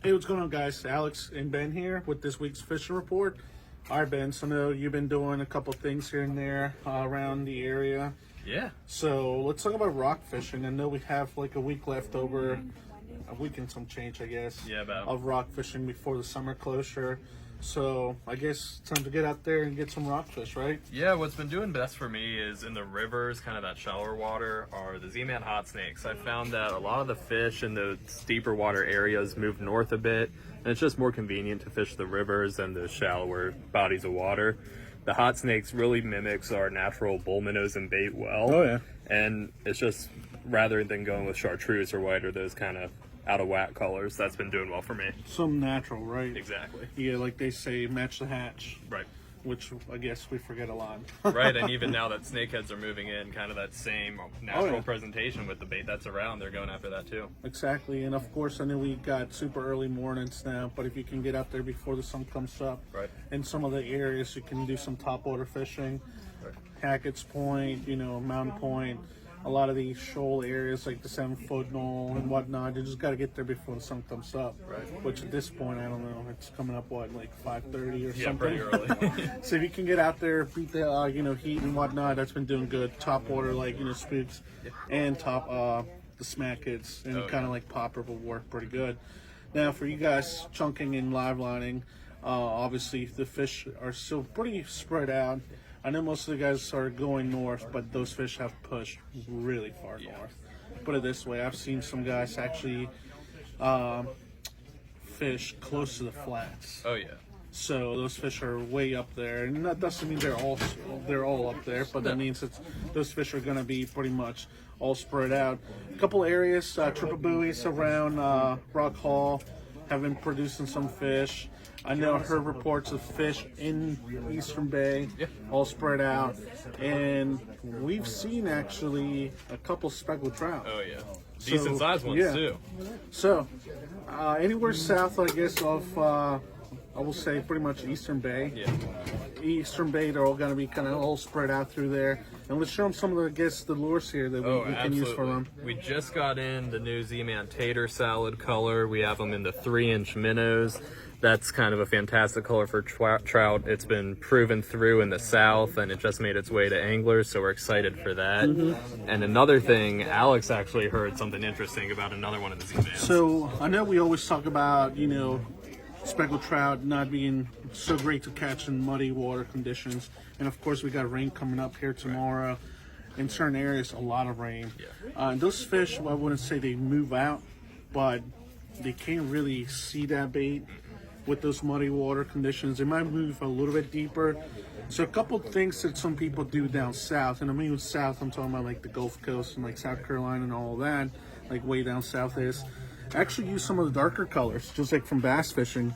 Hey, what's going on, guys? Alex and Ben here with this week's fishing report. All right, Ben, so I know you've been doing a couple things here and there around the area. Yeah. So let's talk about rock fishing. I know we have like a week left over, a week and some change, I guess, Yeah, about. of rock fishing before the summer closure. So I guess it's time to get out there and get some rockfish, right? Yeah, what's been doing best for me is in the rivers, kind of that shallower water, are the Z-man hot snakes. I found that a lot of the fish in the deeper water areas moved north a bit, and it's just more convenient to fish the rivers and the shallower bodies of water. The hot snakes really mimics our natural bull minnows and bait well. Oh, yeah. And it's just, rather than going with chartreuse or white or those kind of out of whack colors, that's been doing well for me. Some natural, right? Exactly. Yeah, like they say, match the hatch. Right. Which I guess we forget a lot. Right, and even now that snakeheads are moving in, kind of that same natural yeah. presentation with the bait that's around, they're going after that too. Exactly, and of course I know we got super early mornings now, but if you can get out there before the sun comes up, Right. in some of the areas you can do some top water fishing, Right. Hackett's Point, Mountain Point, a lot of these shoal areas like the 7-foot knoll and whatnot. You just got to get there before the sun comes up. Right. Which at this point, I don't know, it's coming up like 5:30 or Yeah, something. pretty early. So if you can get out there, beat the heat and whatnot, that's been doing good. Top water like spooks, and top the snakeheads and kind of like popper will work pretty good. Now for you guys chunking and live lining, obviously the fish are still pretty spread out. I know most of the guys are going north, but those fish have pushed really far north. Put it this way, I've seen some guys actually fish close to the flats. Oh yeah. So those fish are way up there, and that doesn't mean they're all up there, but that means that those fish are going to be pretty much all spread out. A couple areas, triple buoys around Rock Hall, have been producing some fish. I know I heard reports of fish in Eastern Bay, all spread out, and we've seen actually a couple speckled trout. Oh yeah. Decent sized ones too. So anywhere south, I guess, of I will say pretty much Eastern Bay. Yeah. Eastern Bay, they're all going to be kind of all spread out through there. And let's show them some of the lures here that we can use for them. We just got in the new Z-man tater salad color. We have them in the 3-inch minnows. That's kind of a fantastic color for trout. It's been proven through in the south, and it just made its way to anglers, so we're excited for that. And another thing, Alex actually heard something interesting about another one of the Z-mans. So I know we always talk about, speckled trout not being so great to catch in muddy water conditions. And of course we got rain coming up here tomorrow. In certain areas, a lot of rain. And those fish, I wouldn't say they move out, but they can't really see that bait with those muddy water conditions. They might move a little bit deeper. So a couple things that some people do down south, and I mean with south, I'm talking about like the Gulf Coast and like South Carolina and all of that, like way down south is, actually use some of the darker colors, just like from bass fishing.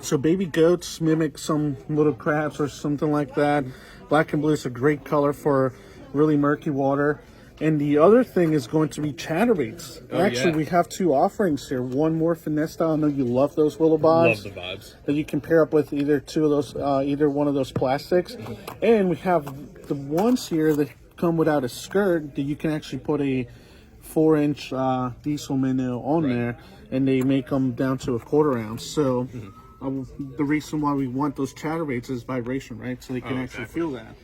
So baby goats mimic some little crabs or something like that. Black and blue is a great color for really murky water. And the other thing is going to be chatterbaits. Actually, we have two offerings here. One more finesse style. I know you love those willow bobs. Love the vibes. That you can pair up with either either one of those plastics. And we have the ones here that come without a skirt that you can actually put a 4-inch Diezel Minnow on there, and they make them down to a 1/4 ounce. So the reason why we want those chatterbaits is vibration, right? So they can actually feel that.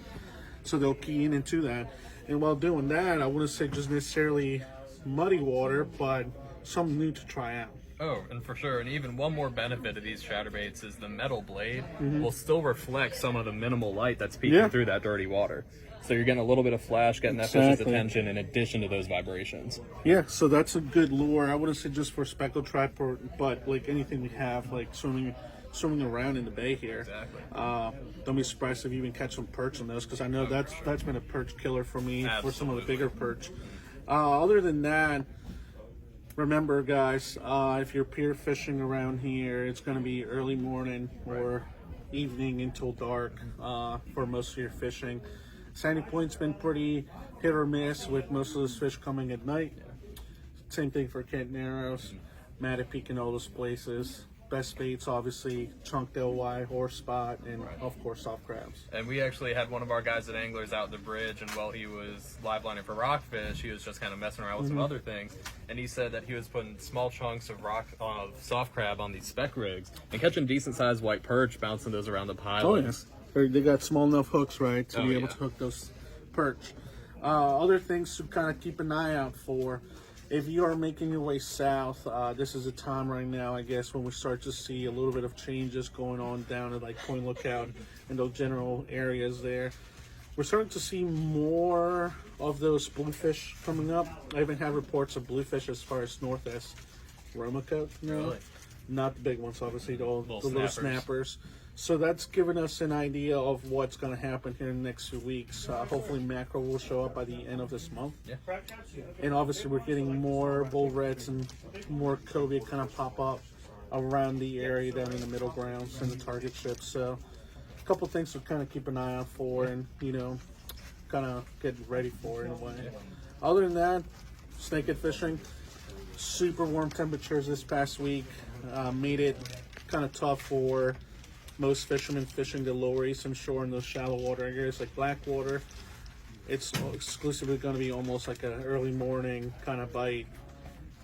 So they'll key into that. And while doing that, I wouldn't say just necessarily muddy water, but something new to try out. Oh, and for sure. And even one more benefit of these chatterbaits is the metal blade will still reflect some of the minimal light that's peeking through that dirty water. So you're getting a little bit of flash, getting that fish's attention in addition to those vibrations. Yeah, so that's a good lure. I wouldn't say just for speckled trout, but like anything we have, like swimming around in the bay here. Exactly. Don't be surprised if you even catch some perch on those, because I know that's been a perch killer for me. For some of the bigger perch. Other than that, remember guys, if you're pier fishing around here, it's going to be early morning or evening until dark for most of your fishing. Sandy Point's been pretty hit or miss with most of those fish coming at night. Same thing for Kent Narrows, Mattapique, and all those places. best baits, obviously, chunk LY, horse spot, and of course, soft crabs. And we actually had one of our guys at Anglers out the bridge, and while he was live lining for rockfish, he was just kind of messing around with some other things. And he said that he was putting small chunks of soft crab on these spec rigs and catching decent sized white perch, bouncing those around the pilings. Oh, yeah. They got small enough hooks, right, to be able yeah. to hook those perch. Other things to kind of keep an eye out for. If you are making your way south, this is a time right now, I guess, when we start to see a little bit of changes going on down at like Point Lookout and those general areas there. We're starting to see more of those bluefish coming up. I even have reports of bluefish as far as northwest Romacote. Really? Not the big ones, obviously, the little snappers. snappers. So that's given us an idea of what's going to happen here in the next few weeks. Hopefully mackerel will show up by the end of this month. Yeah. And obviously we're getting more bull reds and more cobia kind of pop up around the area down in the middle grounds and the target ships. So a couple things to kind of keep an eye out for and, you know, kind of get ready for in a way. Other than that, snakehead fishing, super warm temperatures this past week made it kind of tough for most fishermen fishing the lower eastern shore in those shallow water areas like Blackwater. It's exclusively going to be almost like an early morning kind of bite,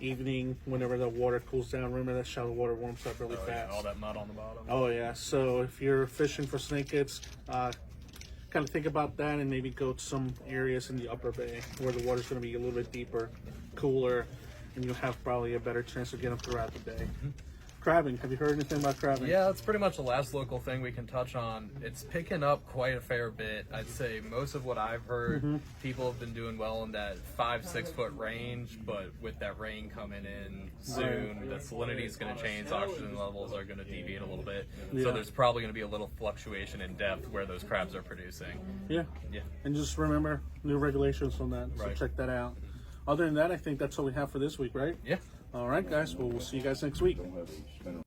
evening whenever the water cools down. Remember that shallow water warms up really fast. Yeah, all that mud on the bottom. Oh yeah, so if you're fishing for snakeheads, kind of think about that and maybe go to some areas in the upper bay where the water's going to be a little bit deeper, cooler, and you'll have probably a better chance of getting them throughout the day. Crabbing, have you heard anything about crabbing? Yeah, that's pretty much the last local thing we can touch on. It's picking up quite a fair bit. I'd say most of what I've heard, people have been doing well in that 5-6 foot range, but with that rain coming in soon, the salinity is going to change, oxygen levels are going to deviate a little bit. So there's probably going to be a little fluctuation in depth where those crabs are producing. Yeah. And just remember, new regulations on that, so check that out. Other than that, I think that's all we have for this week, right? Yeah. All right, guys. Well, we'll see you guys next week.